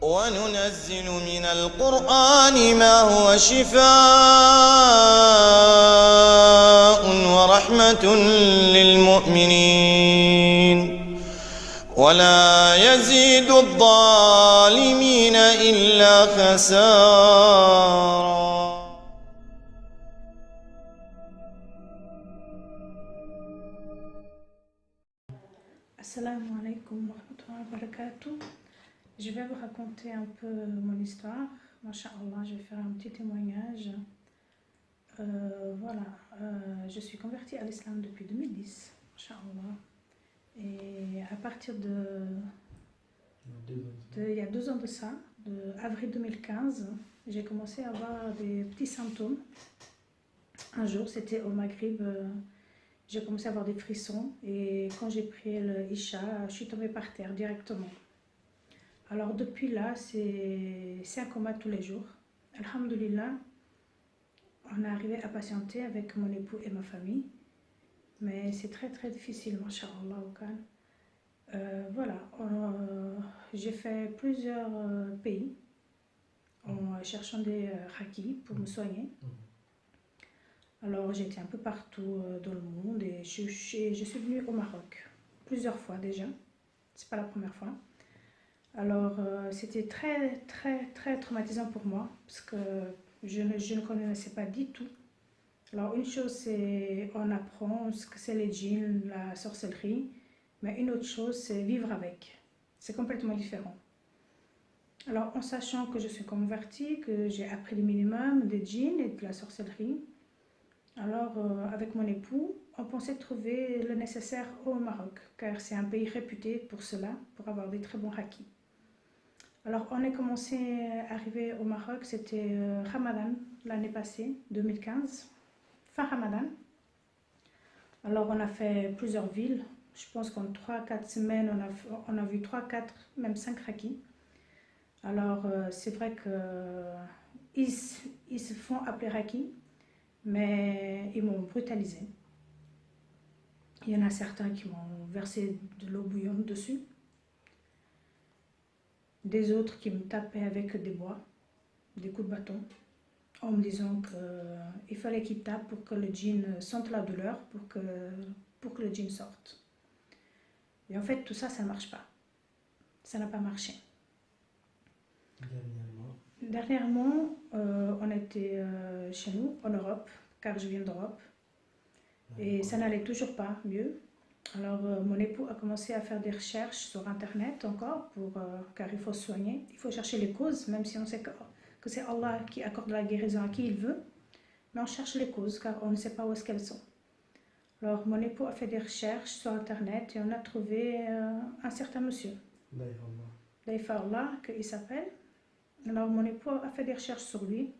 وننزل من القرآن ما هو شفاء ورحمة للمؤمنين ولا يزيد الظالمين إلا خسارا. Assalamu alaikum wa rahmatullahi wa barakatuh. Je vais vous raconter un peu mon histoire. Masha'Allah, je vais faire un petit témoignage. Je suis convertie à l'islam depuis 2010, Masha'Allah. Et à partir il y a 2 ans de ça, de avril 2015, j'ai commencé à avoir des petits symptômes. Un jour, c'était au Maghrib, j'ai commencé à avoir des frissons et quand j'ai prié le Isha, je suis tombée par terre directement. Alors depuis là, c'est un combat tous les jours. Alhamdulillah, on est arrivé à patienter avec mon époux et ma famille. Mais c'est très très difficile, masha'Allah. J'ai fait plusieurs pays en cherchant des rakis pour me soigner. Alors j'étais un peu partout dans le monde et je suis venue au Maroc plusieurs fois déjà. C'est pas la première fois. Alors c'était très très très traumatisant pour moi parce que je ne connaissais pas du tout. Alors une chose c'est on apprend ce que c'est les djinns, la sorcellerie, mais une autre chose c'est vivre avec. C'est complètement différent. Alors en sachant que je suis convertie, que j'ai appris le minimum des djinns et de la sorcellerie, alors avec mon époux, on pensait trouver le nécessaire au Maroc, car c'est un pays réputé pour cela, pour avoir des très bons rakis. Alors on est commencé à arriver au Maroc, c'était Ramadan l'année passée, 2015, fin Ramadan. Alors on a fait plusieurs villes, je pense qu'en 3-4 semaines on a vu 3-4, même 5 rakis. Alors c'est vrai qu'ils se font appeler rakis, mais ils m'ont brutalisé. Il y en a certains qui m'ont versé de l'eau bouillante dessus. Des autres qui me tapaient avec des bois, des coups de bâton, en me disant qu'il fallait qu'ils tapent pour que le djinn sente la douleur, pour que le djinn sorte. Et en fait, tout ça, ça ne marche pas. Ça n'a pas marché. Dernièrement, on était chez nous, en Europe, car je viens d'Europe. Et ça n'allait toujours pas mieux. Alors mon époux a commencé à faire des recherches sur internet encore, car il faut se soigner, il faut chercher les causes, même si on sait que c'est Allah qui accorde la guérison à qui il veut, mais on cherche les causes car on ne sait pas où est-ce qu'elles sont. Alors mon époux a fait des recherches sur internet et on a trouvé un certain monsieur, Daifa Allah, qu'il s'appelle. Alors mon époux a fait des recherches sur lui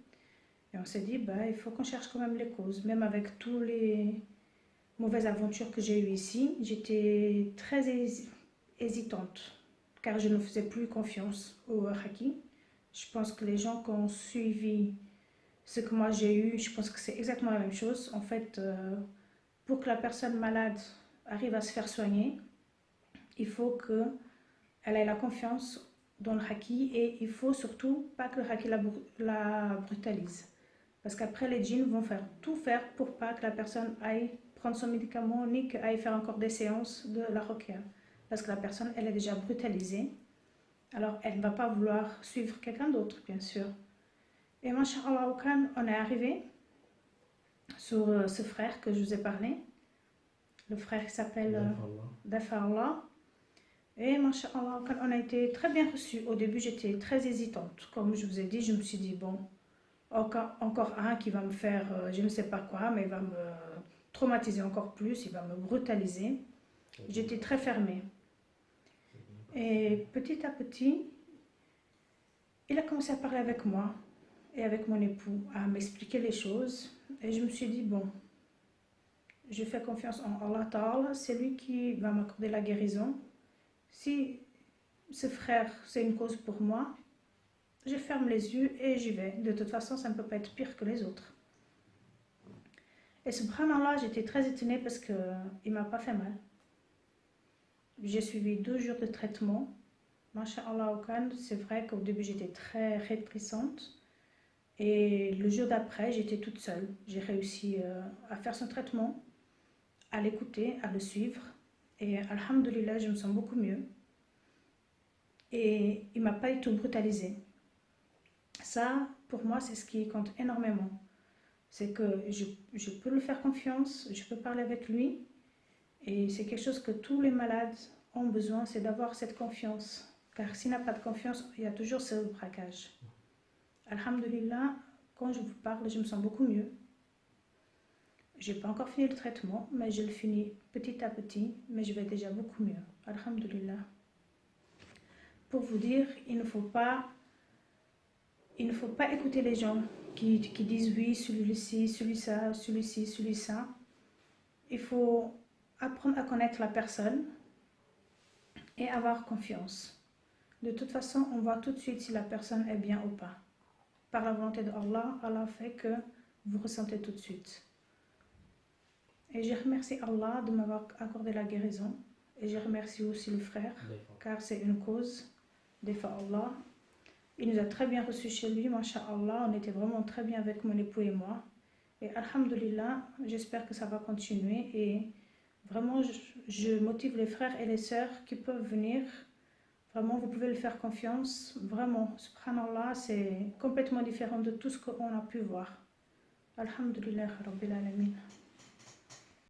et on s'est dit il faut qu'on cherche quand même les causes, même avec tous les mauvaise aventure que j'ai eue ici, j'étais très hésitante car je ne faisais plus confiance au Raki. Je pense que les gens qui ont suivi ce que moi j'ai eu, je pense que c'est exactement la même chose. En fait, pour que la personne malade arrive à se faire soigner, il faut qu'elle ait la confiance dans le Raki et il faut surtout pas que le Raki la brutalise. Parce qu'après les djinns vont tout faire pour pas que la personne aille prendre son médicament ni qu'elle aille faire encore des séances de la ruqya. Parce que la personne, elle est déjà brutalisée. Alors, elle ne va pas vouloir suivre quelqu'un d'autre, bien sûr. Et masha'Allah, on est arrivé sur ce frère que je vous ai parlé. Le frère qui s'appelle Dafa Allah. Et masha'Allah, on a été très bien reçus. Au début, j'étais très hésitante. Comme je vous ai dit, je me suis dit, encore un qui va me faire je ne sais pas quoi, mais il va me traumatiser encore plus, il va me brutaliser. J'étais très fermée. Et petit à petit, il a commencé à parler avec moi et avec mon époux, à m'expliquer les choses. Et je me suis dit, je fais confiance en Allah Ta'ala, c'est lui qui va m'accorder la guérison. Si ce frère, c'est une cause pour moi, je ferme les yeux et j'y vais. De toute façon, ça ne peut pas être pire que les autres. Et subhanallah, j'étais très étonnée parce qu'il ne m'a pas fait mal. J'ai suivi 2 jours de traitement Masha'Allah au Khan, c'est vrai qu'au début j'étais très réticente. Et le jour d'après, j'étais toute seule. J'ai réussi à faire son traitement, à l'écouter, à le suivre. Et alhamdoulilah, je me sens beaucoup mieux. Et il ne m'a pas du tout brutalisée. Ça, pour moi, c'est ce qui compte énormément. C'est que je peux lui faire confiance, je peux parler avec lui. Et c'est quelque chose que tous les malades ont besoin, c'est d'avoir cette confiance. Car s'il n'a pas de confiance, il y a toujours ce braquage. Alhamdulillah, quand je vous parle, je me sens beaucoup mieux. Je n'ai pas encore fini le traitement, mais je le finis petit à petit, mais je vais déjà beaucoup mieux. Alhamdulillah. Pour vous dire, il ne faut pas écouter les gens qui disent oui, celui-ci, celui-ça, celui-ci, celui-ça. Il faut apprendre à connaître la personne et avoir confiance. De toute façon, on voit tout de suite si la personne est bien ou pas. Par la volonté d'Allah, Allah fait que vous ressentez tout de suite. Et je remercie Allah de m'avoir accordé la guérison. Et je remercie aussi le frère, car c'est une cause d'effort Allah. Il nous a très bien reçus chez lui, masha'Allah. On était vraiment très bien avec mon époux et moi. Et alhamdulillah, j'espère que ça va continuer. Et vraiment, je motive les frères et les sœurs qui peuvent venir. Vraiment, vous pouvez le faire confiance. Vraiment, subhanallah, c'est complètement différent de tout ce qu'on a pu voir. Alhamdulillah, Rabbil Alamin.